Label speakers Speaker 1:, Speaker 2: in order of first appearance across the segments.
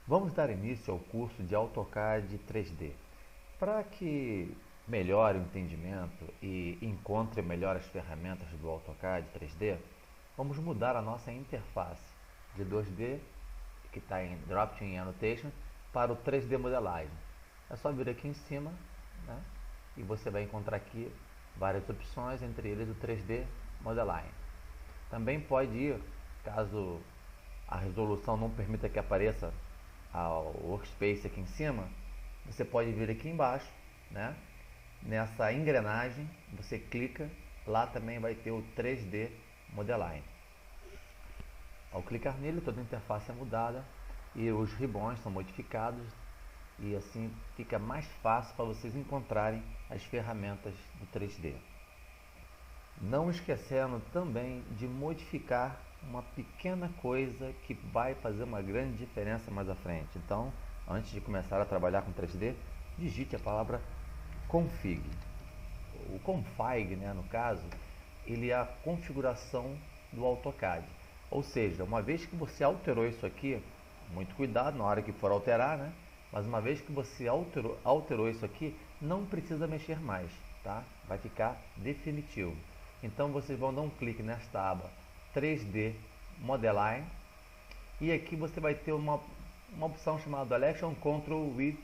Speaker 1: Vamos dar início ao curso de AutoCAD 3D. Para que melhore o entendimento e encontre melhor as ferramentas do AutoCAD 3D, vamos mudar a nossa interface de 2D, que está em Drop-in Annotation, para o 3D Modelagem. É só vir aqui em cima, né, e você vai encontrar aqui várias opções, entre eles o 3D Modeline. Também pode ir, caso a resolução não permita que apareça ao workspace aqui em cima, você pode vir aqui embaixo, né? Nessa engrenagem, você clica, lá também vai ter o 3D Modeline. Ao clicar nele, toda a interface é mudada e os ribbons são modificados e assim fica mais fácil para vocês encontrarem as ferramentas do 3D. Não esquecendo também de modificar uma pequena coisa que vai fazer uma grande diferença mais à frente. Então, antes de começar a trabalhar com 3D, digite a palavra config. O config, né, no caso, ele é a configuração do AutoCAD. Ou seja, uma vez que você alterou isso aqui, muito cuidado na hora que for alterar, né? Mas uma vez que você alterou isso aqui, não precisa mexer mais, tá? Vai ficar definitivo. Então vocês vão dar um clique nesta aba 3D Modeline e aqui você vai ter uma opção chamada Election Control with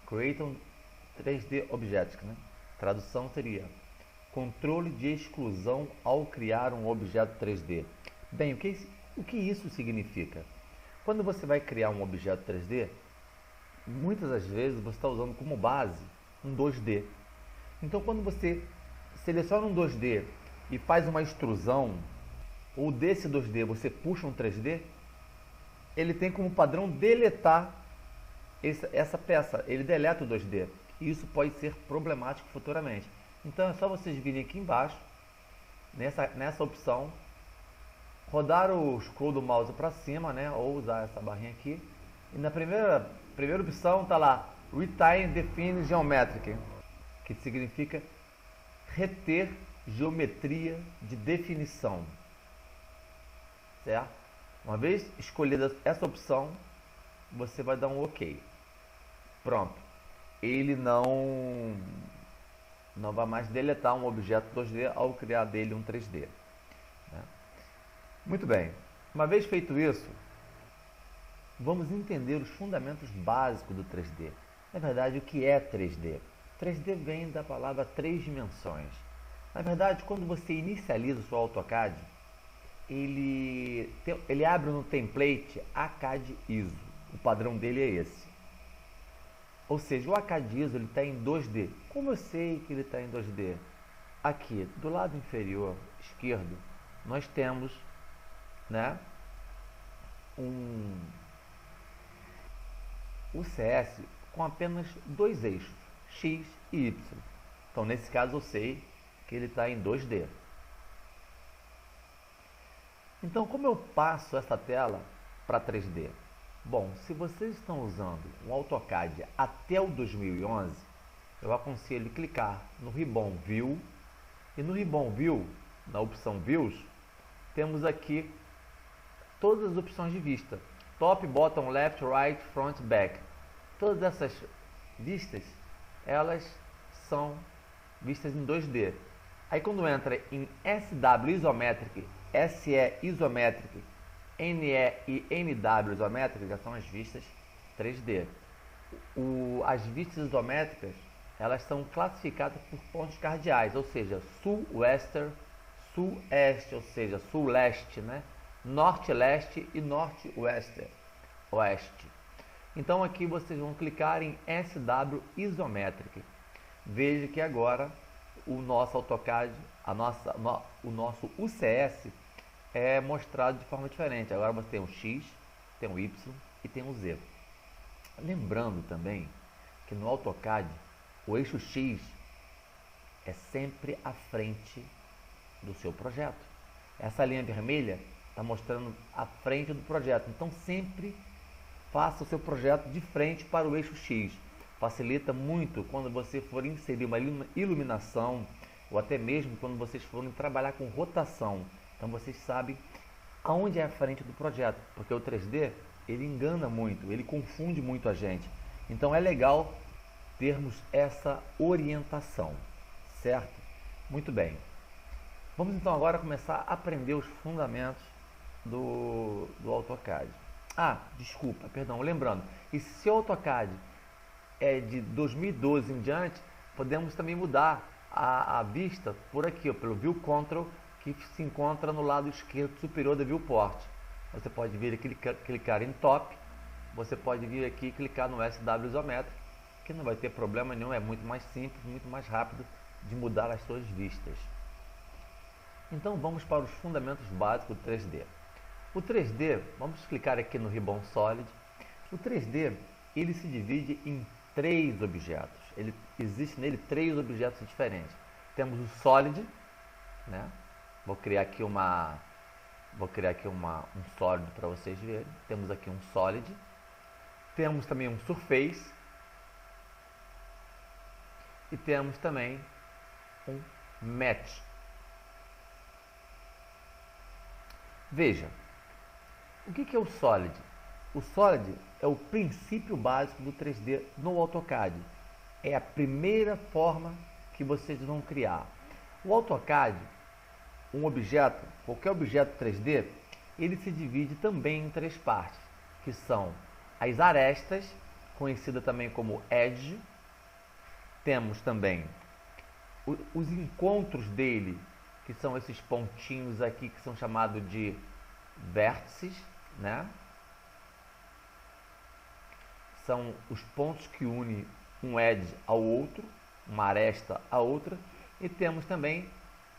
Speaker 1: Create 3D Object, né? Tradução seria controle de exclusão ao criar um objeto 3D. Bem, o que isso significa? Quando você vai criar um objeto 3D, muitas das vezes você está usando como base um 2D. Então quando você seleciona um 2D e faz uma extrusão, ou desse 2D você puxa um 3D, ele tem como padrão deletar essa peça, ele deleta o 2D. E isso pode ser problemático futuramente. Então é só vocês virem aqui embaixo, nessa opção, rodar o scroll do mouse para cima, né, ou usar essa barrinha aqui, e na primeira opção está lá, Retain Define Geometric, que significa reter geometria de definição, certo? Uma vez escolhida essa opção, você vai dar um OK. Pronto. Ele não vai mais deletar um objeto 2D ao criar dele um 3D. Né? Muito bem. Uma vez feito isso, vamos entender os fundamentos básicos do 3D. Na verdade, o que é 3D? 3D vem da palavra 3 dimensões. Na verdade, quando você inicializa o seu AutoCAD, ele abre no template ACAD ISO. O padrão dele é esse. Ou seja, o ACAD ISO está em 2D. Como eu sei que ele está em 2D? Aqui, do lado inferior esquerdo, nós temos, né, o CS com apenas dois eixos, X e Y. Então, nesse caso, eu sei que ele está em 2D. Então, como eu passo essa tela para 3D? Bom, se vocês estão usando um AutoCAD até o 2011, eu aconselho clicar no ribbon View, e no ribbon View, na opção Views, temos aqui todas as opções de vista, Top, Bottom, Left, Right, Front, Back. Todas essas vistas, elas são vistas em 2D. Aí quando entra em SW Isometric, SE Isometric, NE e NW Isometric, já são as vistas 3D. As vistas isométricas, elas são classificadas por pontos cardeais, ou seja, sul-wester, sul-este, ou seja, sul-leste, né? Norte-leste e norte-oeste. Oeste. Então aqui vocês vão clicar em SW Isometric. Veja que agora o nosso AutoCAD, o nosso UCS é mostrado de forma diferente. Agora você tem o X, tem o Y e tem o Z. Lembrando também que no AutoCAD o eixo X é sempre à frente do seu projeto. Essa linha vermelha está mostrando a frente do projeto. Então sempre faça o seu projeto de frente para o eixo X. Facilita muito quando você for inserir uma iluminação ou até mesmo quando vocês forem trabalhar com rotação. Então vocês sabem aonde é a frente do projeto, porque o 3D ele engana muito, ele confunde muito a gente. Então é legal termos essa orientação, certo? Muito bem. Vamos então agora começar a aprender os fundamentos do AutoCAD. Ah, desculpa, perdão, lembrando, e se o AutoCAD é de 2012 em diante, podemos também mudar a vista por aqui, ó, pelo View Control, que se encontra no lado esquerdo superior da Viewport. Você pode vir aqui clicar em Top, você pode vir aqui e clicar no SW Isométrico, que não vai ter problema nenhum, é muito mais simples, muito mais rápido de mudar as suas vistas. Então vamos para os fundamentos básicos do 3D. O 3D, vamos clicar aqui no Ribbon Solid. O 3D, ele se divide em 3 objetos. Existe nele 3 objetos diferentes. Temos o Solid, né? Vou criar aqui um sólido para vocês verem. Temos aqui um Solid. Temos também um Surface. E temos também um Mesh. Veja, o que é o Solid? O Solid é o princípio básico do 3D no AutoCAD. É a primeira forma que vocês vão criar. O AutoCAD, qualquer objeto 3D, ele se divide também em 3 partes, que são as arestas, conhecida também como Edge. Temos também os encontros dele, que são esses pontinhos aqui, que são chamados de vértices, né? São os pontos que unem um edge ao outro, uma aresta a outra. E temos também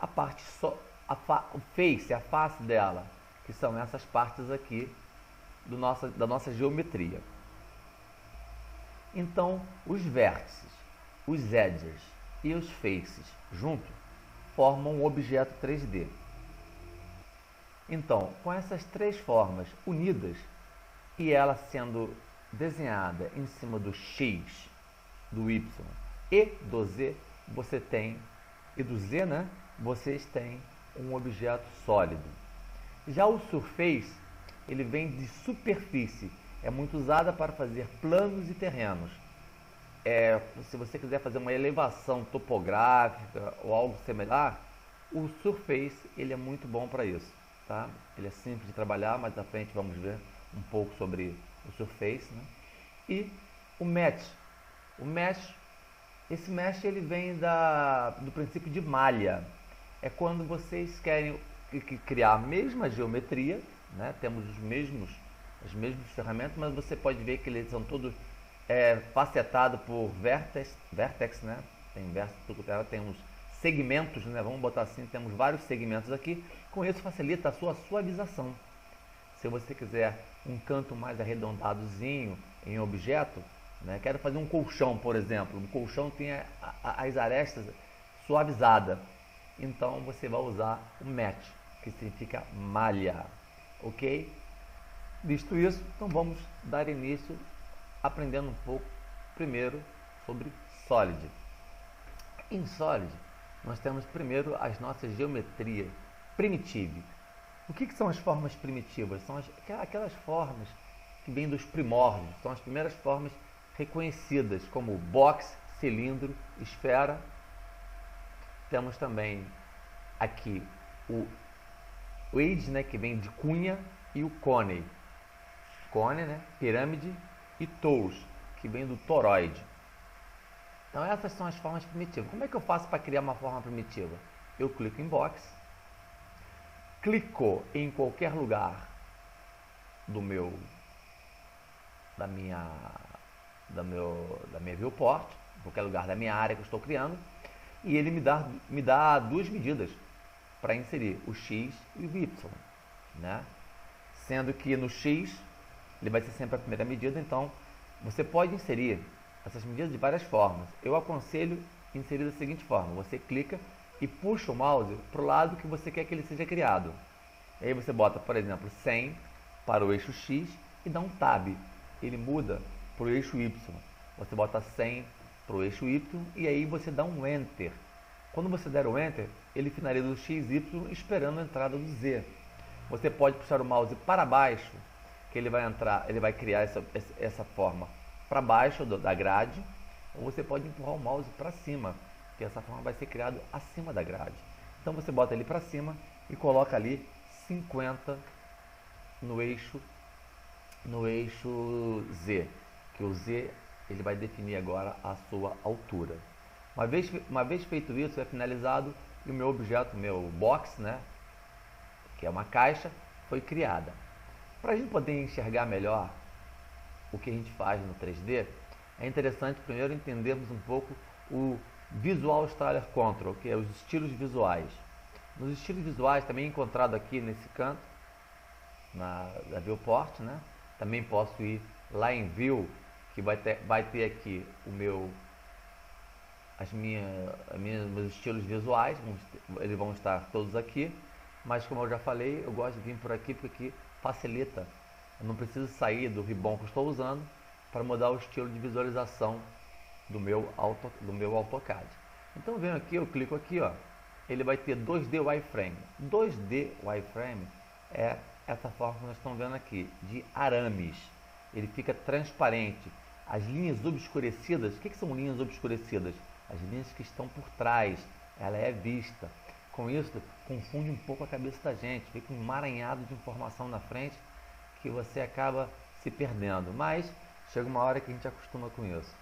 Speaker 1: a parte o face, a face dela, que são essas partes aqui da nossa geometria. Então, os vértices, os edges e os faces juntos formam um objeto 3D. Então, com essas 3 formas unidas e ela sendo desenhada em cima do X, do Y e do Z, vocês têm um objeto sólido. Já o Surface, ele vem de superfície, é muito usada para fazer planos e terrenos. Se você quiser fazer uma elevação topográfica ou algo similar, o Surface ele é muito bom para isso, tá? Ele é simples de trabalhar, mas à frente vamos ver um pouco sobre o Surface, né? E o Mesh. Esse Mesh ele vem do princípio de malha. É quando vocês querem criar a mesma geometria, né? Temos as mesmas ferramentas, mas você pode ver que eles são todos facetado por vertex, né? Tem uns segmentos, né? Vamos botar assim, temos vários segmentos aqui. Com isso facilita a sua suavização. Se você quiser um canto mais arredondadozinho em objeto, né? Quero fazer um colchão, por exemplo. Um colchão tem as arestas suavizadas. Então você vai usar o Mesh, que significa malha, ok? Visto isso, então vamos dar início aprendendo um pouco primeiro sobre Solid. Em Solid, nós temos primeiro as nossas geometrias primitivas. O que são as formas primitivas? São aquelas formas que vêm dos primórdios, são as primeiras formas reconhecidas, como box, cilindro, esfera. Temos também aqui o wedge, né, que vem de cunha, e o cone. Cone, né, pirâmide, e torus, que vem do toroide. Então essas são as formas primitivas. Como é que eu faço para criar uma forma primitiva? Eu clico em box, clico em qualquer lugar da minha viewport, qualquer lugar da minha área que eu estou criando, e ele me dá 2 medidas para inserir, o X e o Y, né? Sendo que no X ele vai ser sempre a primeira medida, então você pode inserir essas medidas de várias formas. Eu aconselho inserir da seguinte forma: você clica e puxa o mouse para o lado que você quer que ele seja criado. E aí você bota, por exemplo, 100 para o eixo X e dá um Tab. Ele muda para o eixo Y. Você bota 100 para o eixo Y e aí você dá um Enter. Quando você der o Enter, ele finaliza o X, Y esperando a entrada do Z. Você pode puxar o mouse para baixo, que ele vai criar essa forma para baixo da grade, ou você pode empurrar o mouse para cima, que essa forma vai ser criada acima da grade. Então você bota ele para cima e coloca ali 50 no eixo Z, que o Z ele vai definir agora a sua altura. Uma vez feito isso, é finalizado e o meu objeto, meu box, né, que é uma caixa, foi criada. Para a gente poder enxergar melhor o que a gente faz no 3D, é interessante primeiro entendermos um pouco o Visual Styler Control, que é os estilos visuais. Nos estilos visuais, também encontrado aqui nesse canto, na Viewport, né? Também posso ir lá em View, que vai ter aqui meus estilos visuais, eles vão estar todos aqui, mas como eu já falei, eu gosto de vir por aqui porque facilita. Eu não preciso sair do ribbon que eu estou usando para mudar o estilo de visualização do meu AutoCAD. Então venho aqui, eu clico aqui, ó, ele vai ter 2D Wireframe. 2D Wireframe é essa forma que nós estamos vendo aqui, de arames. Ele fica transparente. As linhas obscurecidas, o que são linhas obscurecidas? As linhas que estão por trás, ela é vista. Com isso, confunde um pouco a cabeça da gente, fica um emaranhado de informação na frente que você acaba se perdendo. Mas chega uma hora que a gente acostuma com isso.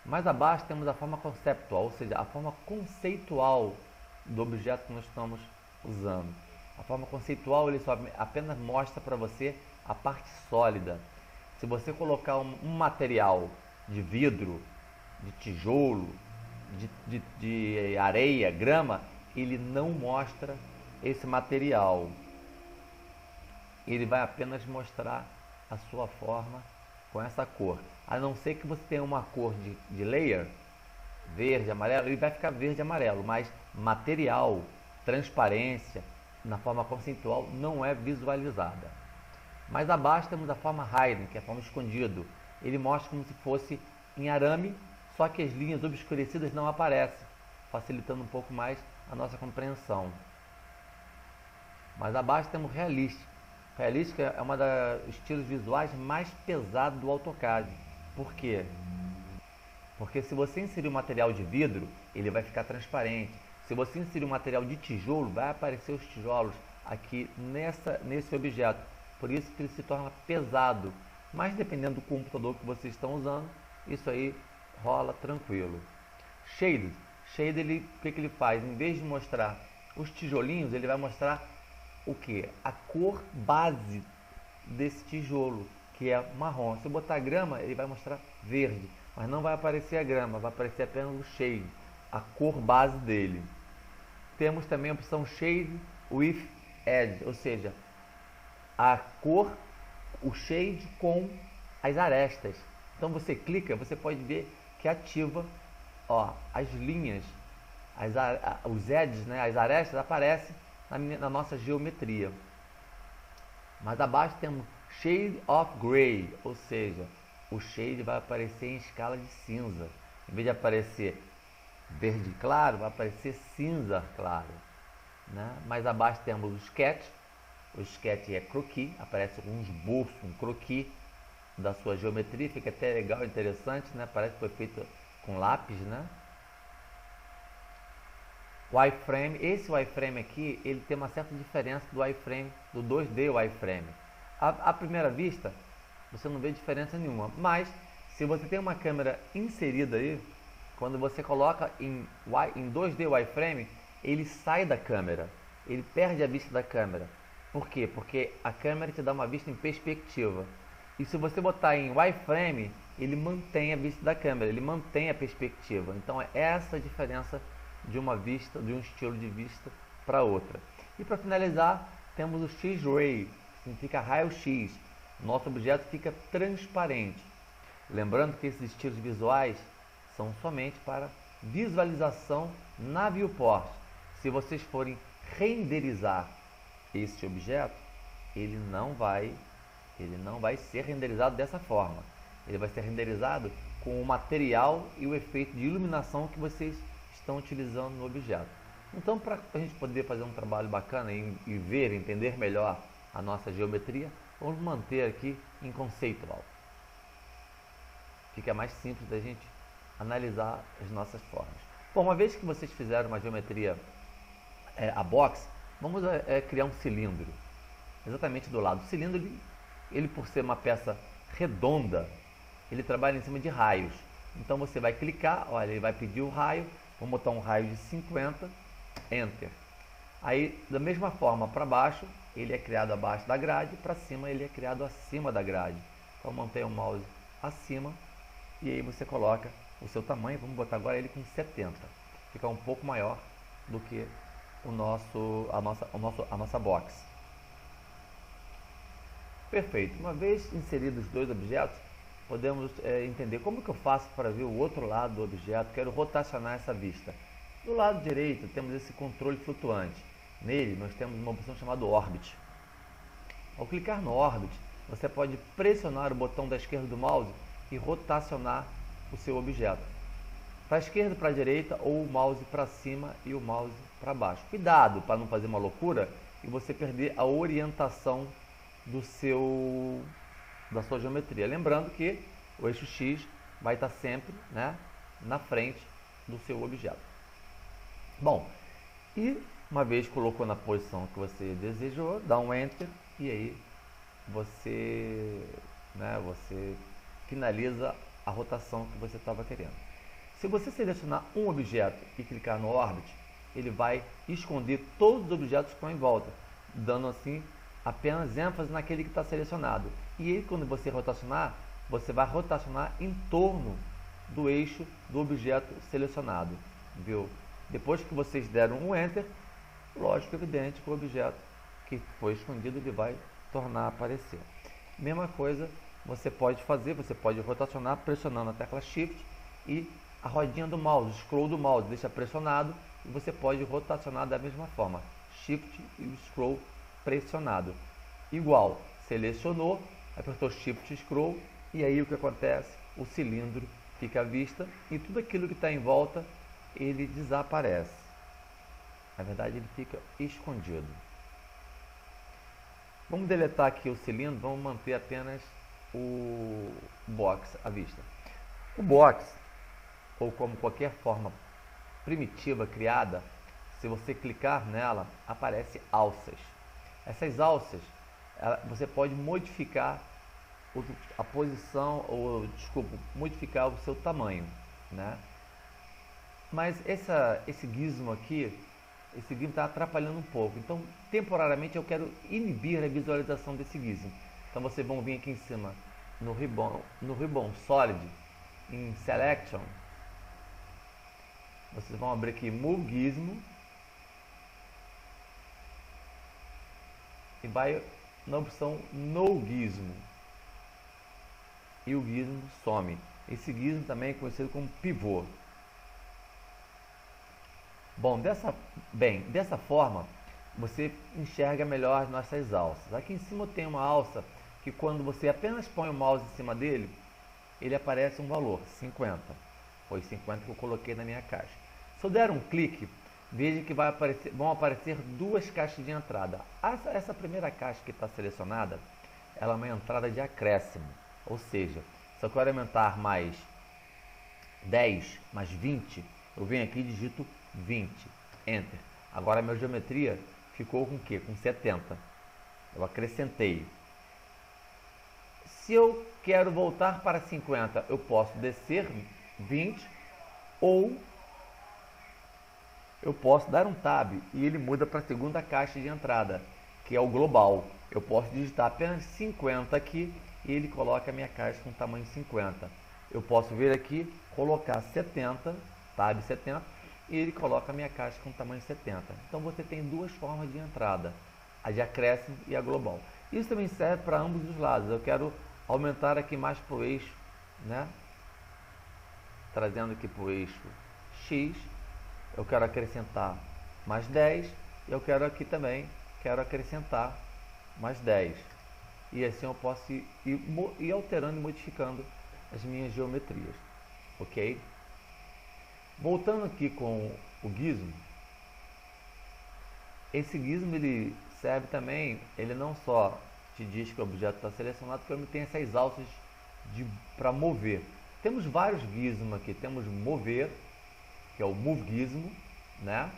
Speaker 1: Mais abaixo temos a forma conceptual, ou seja, a forma conceitual do objeto que nós estamos usando. A forma conceitual ele só apenas mostra para você a parte sólida. Se você colocar um material de vidro, de tijolo, de areia, grama, ele não mostra esse material. Ele vai apenas mostrar a sua forma com essa cor. A não ser que você tenha uma cor de layer, verde, amarelo, ele vai ficar verde e amarelo, mas material, transparência, na forma conceitual, não é visualizada. Mais abaixo temos a forma hidden, que é a forma escondido. Ele mostra como se fosse em arame, só que as linhas obscurecidas não aparecem, facilitando um pouco mais a nossa compreensão. Mais abaixo temos Realistic. Realistic é uma dos estilos visuais mais pesados do AutoCAD. Por quê? Porque se você inserir um material de vidro, ele vai ficar transparente. Se você inserir um material de tijolo, vai aparecer os tijolos aqui nesse objeto. Por isso que ele se torna pesado. Mas dependendo do computador que vocês estão usando, isso aí rola tranquilo. Shade. Shade, o que ele faz? Em vez de mostrar os tijolinhos, ele vai mostrar o que? A cor base desse tijolo, que é marrom. Se eu botar grama, ele vai mostrar verde. Mas não vai aparecer a grama, vai aparecer apenas o shade, a cor base dele. Temos também a opção Shade with Edge, ou seja, a cor, o shade com as arestas. Então você clica, você pode ver que ativa, ó, as linhas, os edges, né, as arestas aparecem na nossa geometria. Mais abaixo temos Shade of Gray, ou seja, o shade vai aparecer em escala de cinza. Em vez de aparecer verde claro, vai aparecer cinza claro, né? Mais abaixo temos o Sketch. O Sketch é croquis, aparece com um esboço, um croquis da sua geometria, fica até legal, interessante, né? Parece que foi feito com lápis, né? Wireframe, esse wireframe aqui, ele tem uma certa diferença do wireframe, do 2D wireframe. À primeira vista, você não vê diferença nenhuma, mas se você tem uma câmera inserida aí, quando você coloca em 2D wireframe, ele sai da câmera, ele perde a vista da câmera. Por quê? Porque a câmera te dá uma vista em perspectiva. E se você botar em wireframe, ele mantém a vista da câmera, ele mantém a perspectiva. Então é essa a diferença de uma vista, de um estilo de vista para outra. E para finalizar, temos o X-Ray, que significa raio-x. Nosso objeto fica transparente. Lembrando que esses estilos visuais são somente para visualização na viewport. Se vocês forem renderizar este objeto, ele não vai ser renderizado dessa forma. Ele vai ser renderizado com o material e o efeito de iluminação que vocês estão utilizando no objeto. Então, para a gente poder fazer um trabalho bacana e ver, entender melhor a nossa geometria, Vamos manter aqui em conceitual. Fica mais simples da gente analisar as nossas formas. Bom, uma vez que vocês fizeram uma geometria a box, vamos criar um cilindro. Exatamente do lado. O cilindro, ele por ser uma peça redonda, ele trabalha em cima de raios. Então você vai clicar, olha, ele vai pedir o raio, vamos botar um raio de 50, Enter. Aí, da mesma forma, para baixo, ele é criado abaixo da grade, para cima ele é criado acima da grade. Então mantenha o mouse acima e aí você coloca o seu tamanho. Vamos botar agora ele com 70. Fica um pouco maior do que a nossa box. Perfeito. Uma vez inseridos os dois objetos, podemos entender como que eu faço para ver o outro lado do objeto. Quero rotacionar essa vista. Do lado direito temos esse controle flutuante. Nele nós temos uma opção chamada Orbit. Ao clicar no Orbit, você pode pressionar o botão da esquerda do mouse e rotacionar o seu objeto. Para a esquerda, para a direita, ou o mouse para cima e o mouse para baixo. Cuidado para não fazer uma loucura e você perder a orientação da sua geometria. Lembrando que o eixo X vai estar sempre, né, na frente do seu objeto. Bom, e uma vez colocou na posição que você desejou, dá um Enter e aí você finaliza a rotação que você estava querendo. Se você selecionar um objeto e clicar no Orbit, ele vai esconder todos os objetos que estão em volta, dando assim apenas ênfase naquele que está selecionado. E aí, quando você rotacionar, você vai rotacionar em torno do eixo do objeto selecionado. Viu? Depois que vocês deram um Enter, lógico, evidente que o objeto que foi escondido ele vai tornar a aparecer. Mesma coisa você pode fazer, você pode rotacionar pressionando a tecla Shift e a rodinha do mouse, o scroll do mouse, deixa pressionado e você pode rotacionar da mesma forma, Shift e o scroll pressionado. Igual, selecionou, apertou Shift e Scroll e aí o que acontece? O cilindro fica à vista e tudo aquilo que está em volta ele desaparece. Na verdade ele fica escondido. Vamos deletar aqui o cilindro, vamos manter apenas o box à vista. O box, ou como qualquer forma primitiva criada, se você clicar nela, aparece alças. Essas alças, você pode modificar a posição, ou desculpa, modificar o seu tamanho, né? Mas esse gizmo aqui, esse gizmo está atrapalhando um pouco. Então, temporariamente, eu quero inibir a visualização desse gizmo. Então, vocês vão vir aqui em cima, no ribbon Solid, em Selection. Vocês vão abrir aqui Move Gizmo. E vai na opção No Gizmo. E o gizmo some. Esse gizmo também é conhecido como pivô. Bom, dessa forma, você enxerga melhor as nossas alças. Aqui em cima tem uma alça que quando você apenas põe o mouse em cima dele, ele aparece um valor, 50. Foi 50 que eu coloquei na minha caixa. Se eu der um clique, veja que vão aparecer duas caixas de entrada. Essa primeira caixa que está selecionada, ela é uma entrada de acréscimo. Ou seja, se eu quero aumentar mais 10, mais 20, eu venho aqui e digito 20, Enter. Agora a minha geometria ficou com o quê? Com 70. Eu acrescentei. Se eu quero voltar para 50, eu posso descer 20 ou eu posso dar um Tab e ele muda para a segunda caixa de entrada, que é o global. Eu posso digitar apenas 50 aqui e ele coloca a minha caixa com tamanho 50. Eu posso vir aqui, colocar 70, Tab 70, e ele coloca a minha caixa com tamanho 70. Então você tem duas formas de entrada, a de acréscimo e a global. Isso também serve para ambos os lados. Eu quero aumentar aqui mais para o eixo, né? Trazendo aqui para o eixo X, eu quero acrescentar mais 10, e eu quero aqui também, acrescentar mais 10. E assim eu posso ir alterando e modificando as minhas geometrias, ok? Voltando aqui com o gizmo, esse gizmo ele serve também, ele não só te diz que o objeto está selecionado porque ele tem essas alças para mover. Temos vários gizmos aqui. Temos mover, que é o move gizmo, né?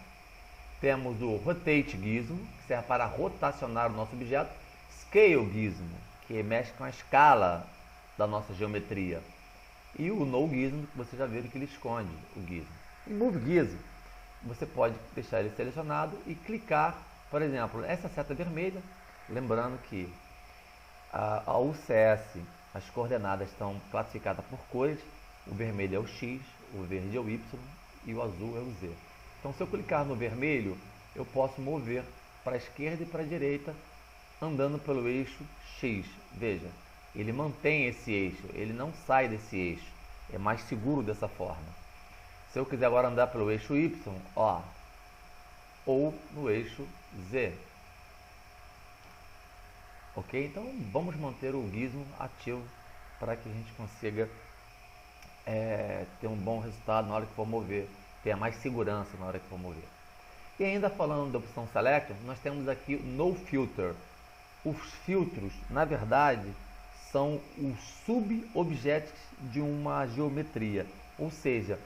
Speaker 1: Temos o rotate gizmo, que serve para rotacionar o nosso objeto. Scale gizmo, que mexe com a escala da nossa geometria. E o no gizmo, que você já viu que ele esconde o gizmo. E move gizmo, você pode deixar ele selecionado e clicar, por exemplo, essa seta vermelha, lembrando que a UCS, as coordenadas estão classificadas por cores, o vermelho é o X, o verde é o Y e o azul é o Z. Então, se eu clicar no vermelho, eu posso mover para a esquerda e para a direita, andando pelo eixo X. Veja, ele mantém esse eixo, ele não sai desse eixo, é mais seguro dessa forma. Se eu quiser agora andar pelo eixo Y, ó, ou no eixo Z. Ok? Então vamos manter o gizmo ativo para que a gente consiga ter um bom resultado na hora que for mover, ter mais segurança na hora que for mover. E ainda falando da opção Select, nós temos aqui No Filter. Os filtros, na verdade, são os sub-objetos de uma geometria, ou seja,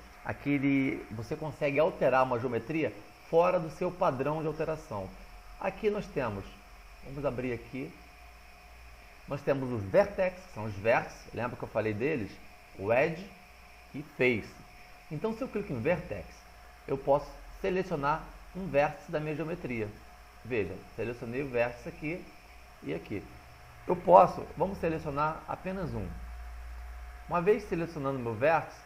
Speaker 1: você consegue alterar uma geometria fora do seu padrão de alteração. Aqui nós temos, vamos abrir aqui, nós temos os Vertex, que são os vértices, lembra que eu falei deles? O Edge e Face. Então, se eu clico em Vertex, eu posso selecionar um vértice da minha geometria. Veja, selecionei o vértice aqui e aqui. Eu posso, vamos selecionar apenas um. Uma vez selecionando meu vértice,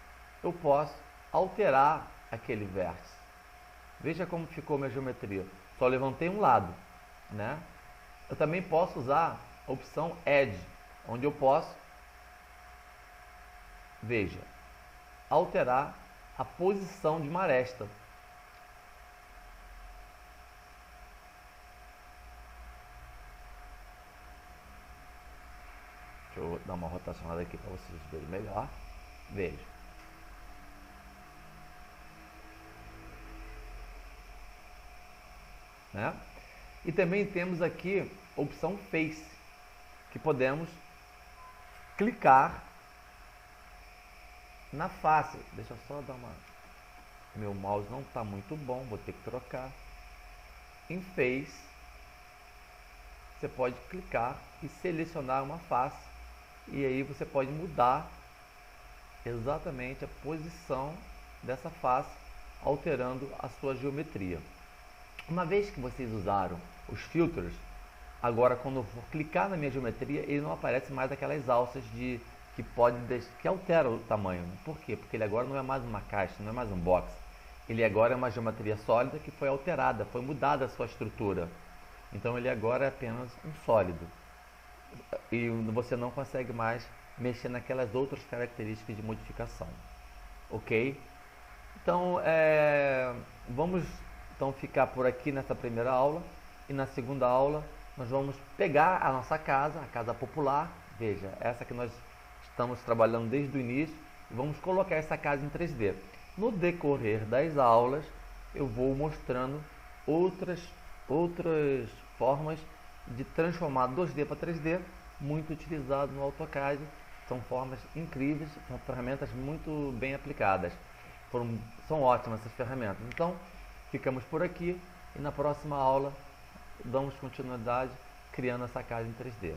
Speaker 1: eu posso alterar aquele vértice. Veja como ficou minha geometria. Só levantei um lado, né? Eu também posso usar a opção Edge, onde eu posso, veja, alterar a posição de uma aresta. Deixa eu dar uma rotacionada aqui para vocês verem melhor. Veja. Né? E também temos aqui a opção Face, que podemos clicar na face. Deixa eu só dar uma... Meu mouse não está muito bom, vou ter que trocar. Em Face, você pode clicar e selecionar uma face. E aí você pode mudar exatamente a posição dessa face, alterando a sua geometria. Uma vez que vocês usaram os filtros, agora quando eu for clicar na minha geometria, ele não aparece mais aquelas alças que alteram o tamanho. Por quê? Porque ele agora não é mais uma caixa, não é mais um box. Ele agora é uma geometria sólida que foi alterada, foi mudada a sua estrutura. Então ele agora é apenas um sólido. E você não consegue mais mexer naquelas outras características de modificação. Ok? Então, vamos ficar por aqui nessa primeira aula. E na segunda aula, nós vamos pegar a nossa casa, a casa popular. Veja, essa que nós estamos trabalhando desde o início. E vamos colocar essa casa em 3D. No decorrer das aulas, eu vou mostrando outras formas de transformar 2D para 3D, muito utilizado no AutoCAD. São formas incríveis, são ferramentas muito bem aplicadas. São ótimas essas ferramentas. Então, ficamos por aqui e na próxima aula damos continuidade criando essa casa em 3D.